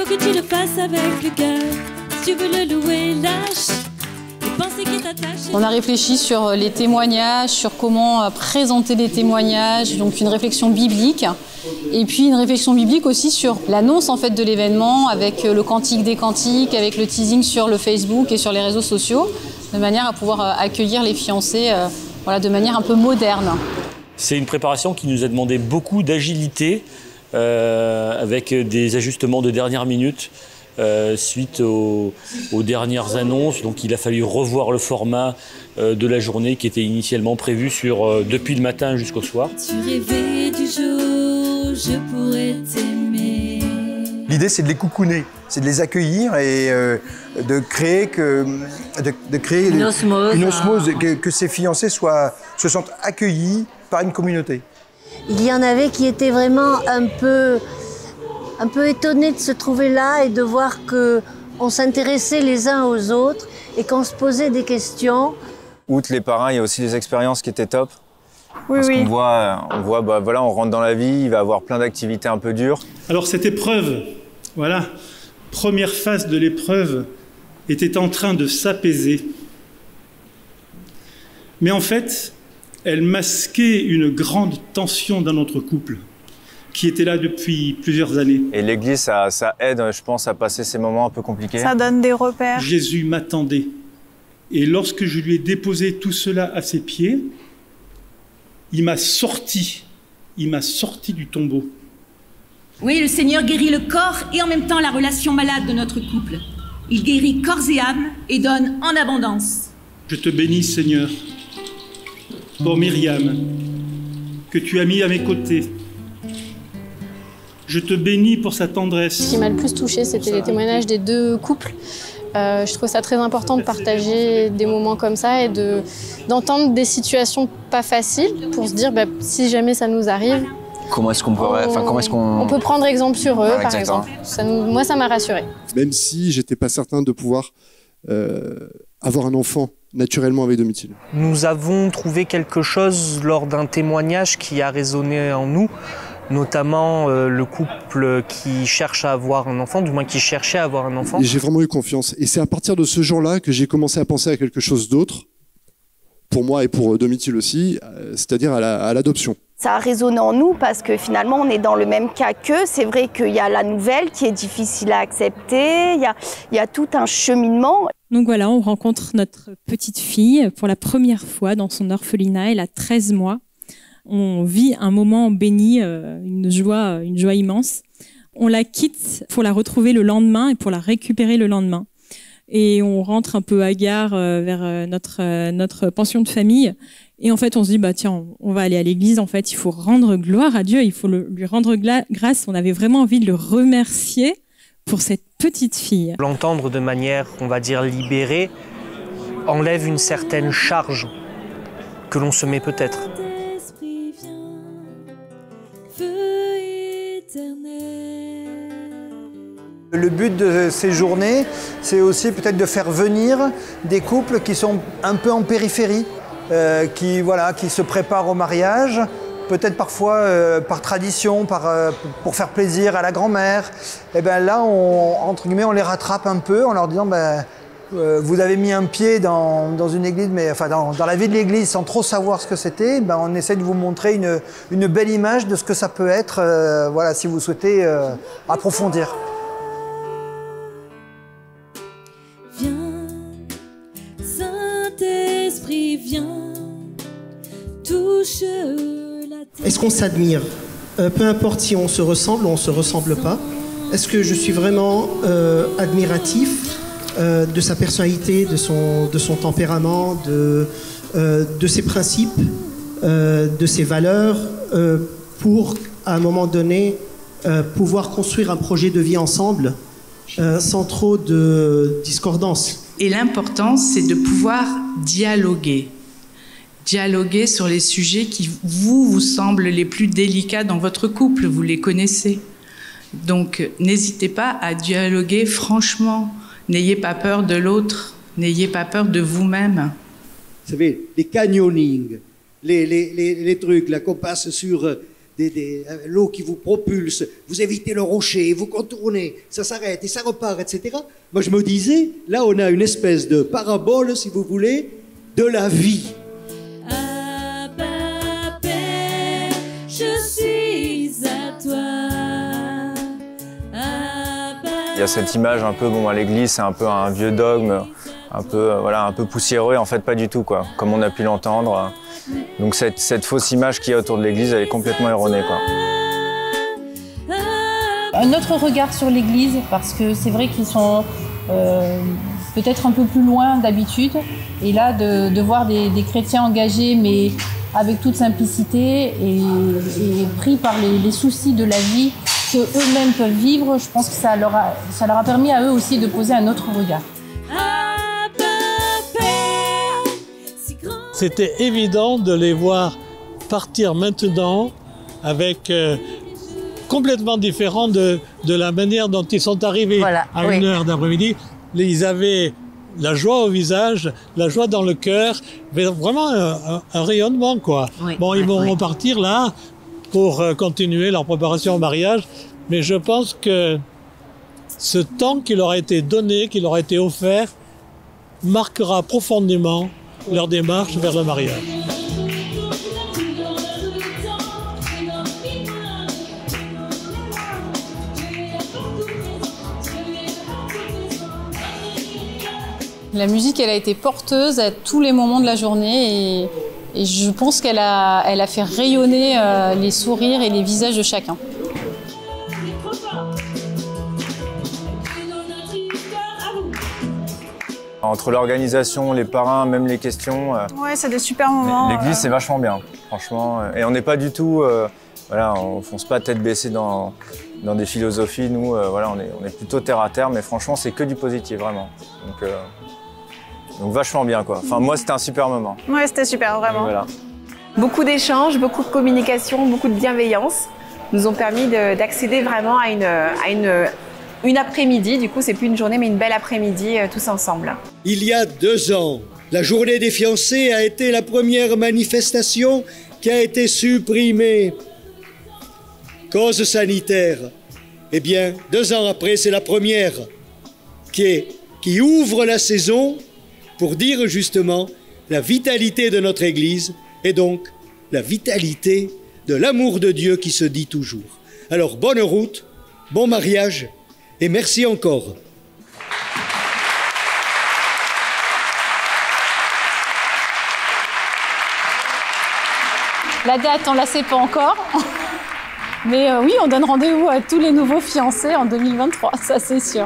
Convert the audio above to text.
que tu le fasses avec le cœur. Si tu veux le louer, lâche. On a réfléchi sur les témoignages, sur comment présenter les témoignages, donc une réflexion biblique. Et puis une réflexion biblique aussi sur l'annonce en fait de l'événement, avec le cantique des cantiques, avec le teasing sur le Facebook et sur les réseaux sociaux, de manière à pouvoir accueillir les fiancés voilà, de manière un peu moderne. C'est une préparation qui nous a demandé beaucoup d'agilité, avec des ajustements de dernière minute. Suite aux dernières annonces, donc il a fallu revoir le format de la journée qui était initialement prévu depuis le matin jusqu'au soir. Tu rêvais du jour, je pourrais t'aimer. L'idée, c'est de les coucouner, c'est de les accueillir et de créer une osmose, que ces fiancés se sentent accueillis par une communauté. Il y en avait qui étaient vraiment un peu étonnés de se trouver là et de voir qu'on s'intéressait les uns aux autres et qu'on se posait des questions. Outre les parrains, il y a aussi les expériences qui étaient top. Oui, Parce qu'on voit bah, voilà, on rentre dans la vie, il va y avoir plein d'activités un peu dures. Alors cette épreuve, voilà, première phase de l'épreuve, était en train de s'apaiser. Mais en fait, elle masquait une grande tension dans notre couple, qui était là depuis plusieurs années. Et l'Église, ça aide, je pense, à passer ces moments un peu compliqués. Ça donne des repères. Jésus m'attendait. Et lorsque je lui ai déposé tout cela à ses pieds, il m'a sorti du tombeau. Oui, le Seigneur guérit le corps et en même temps la relation malade de notre couple. Il guérit corps et âme et donne en abondance. Je te bénis, Seigneur, pour Myriam, que tu as mis à mes côtés. Je te bénis pour sa tendresse. Ce qui m'a le plus touchée, c'était les témoignages des deux couples. Je trouve ça très important de partager des moments comme ça et d'entendre des situations pas faciles pour se dire bah, si jamais ça nous arrive, comment est-ce qu'on on peut prendre exemple sur eux, voilà, par exemple. Moi, ça m'a rassurée. Même si j'étais pas certain de pouvoir avoir un enfant naturellement avec domicile. Nous avons trouvé quelque chose lors d'un témoignage qui a résonné en nous, notamment le couple qui cherche à avoir un enfant, du moins qui cherchait à avoir un enfant. J'ai vraiment eu confiance. Et c'est à partir de ce jour-là que j'ai commencé à penser à quelque chose d'autre, pour moi et pour Domitil aussi, c'est-à-dire à l'adoption. Ça a résonné en nous parce que finalement on est dans le même cas qu'eux. C'est vrai qu'il y a la nouvelle qui est difficile à accepter, il y a tout un cheminement. Donc voilà, on rencontre notre petite fille pour la première fois dans son orphelinat, elle a 13 mois. On vit un moment béni, une joie immense. On la quitte pour la retrouver le lendemain et pour la récupérer le lendemain. Et on rentre un peu hagard vers notre pension de famille. Et en fait, on se dit, bah tiens, on va aller à l'église. En fait, il faut rendre gloire à Dieu, il faut lui rendre grâce. On avait vraiment envie de le remercier pour cette petite fille. L'entendre de manière, on va dire, libérée, enlève une certaine charge que l'on se met peut-être. Le but de ces journées, c'est aussi peut-être de faire venir des couples qui sont un peu en périphérie, qui se préparent au mariage, peut-être parfois par tradition, pour faire plaisir à la grand-mère. Et bien là, entre guillemets, on les rattrape un peu en leur disant vous avez mis un pied dans une église, mais enfin dans la vie de l'église sans trop savoir ce que c'était. Ben, on essaie de vous montrer une belle image de ce que ça peut être, voilà, si vous souhaitez approfondir. Viens, Saint-Esprit, viens, touche la terre. Est-ce qu'on s'admire? Peu importe si on se ressemble ou on ne se ressemble pas. Est-ce que je suis vraiment admiratif de sa personnalité, de son tempérament, de ses principes, de ses valeurs, pour, à un moment donné, pouvoir construire un projet de vie ensemble sans trop de discordance. Et l'important, c'est de pouvoir dialoguer. Dialoguer sur les sujets qui vous semblent les plus délicats dans votre couple, vous les connaissez. Donc, n'hésitez pas à dialoguer franchement. N'ayez pas peur de l'autre, n'ayez pas peur de vous-même. Vous savez, les canyonings, les trucs là qu'on passe sur l'eau qui vous propulse, vous évitez le rocher, vous contournez, ça s'arrête et ça repart, etc. Moi, je me disais, là, on a une espèce de parabole, si vous voulez, de la vie. Abba, Père, je suis à toi. Il y a cette image un peu, bon, à l'église, c'est un peu un vieux dogme, un peu, voilà, un peu poussiéreux, en fait, pas du tout, quoi, comme on a pu l'entendre. Donc cette fausse image qu'il y a autour de l'église, elle est complètement erronée, quoi. Un autre regard sur l'église, parce que c'est vrai qu'ils sont peut-être un peu plus loin d'habitude. Et là, de voir des chrétiens engagés, mais avec toute simplicité et pris par les soucis de la vie qu'eux-mêmes peuvent vivre, je pense que ça leur a permis à eux aussi de poser un autre regard. C'était évident de les voir partir maintenant avec complètement différent de la manière dont ils sont arrivés à 1h d'après-midi. Ils avaient la joie au visage, la joie dans le cœur, vraiment un rayonnement, quoi. Oui, bon, ils vont repartir là pour continuer leur préparation au mariage, mais je pense que ce temps qui leur a été donné, qui leur a été offert, marquera profondément leur démarche vers le mariage. La musique, elle a été porteuse à tous les moments de la journée et je pense qu'elle a fait rayonner les sourires et les visages de chacun. Entre l'organisation, les parrains, même les questions... ouais, c'est des super moments. L'église, c'est vachement bien, franchement. Et on n'est pas du tout... voilà, on fonce pas tête baissée dans des philosophies. Nous, voilà, on est plutôt terre à terre, mais franchement, c'est que du positif, vraiment. Donc vachement bien, quoi. Enfin, moi, c'était un super moment. Ouais, c'était super, vraiment. Voilà. Beaucoup d'échanges, beaucoup de communication, beaucoup de bienveillance nous ont permis d'accéder vraiment à une après-midi. Du coup, c'est plus une journée, mais une belle après-midi tous ensemble. Il y a 2 ans, la journée des fiancés a été la première manifestation qui a été supprimée. Cause sanitaire. Eh bien, 2 ans après, c'est la première qui ouvre la saison pour dire justement la vitalité de notre Église et donc la vitalité de l'amour de Dieu qui se dit toujours. Alors, bonne route, bon mariage et merci encore. La date, on ne la sait pas encore. Mais oui, on donne rendez-vous à tous les nouveaux fiancés en 2023, ça c'est sûr.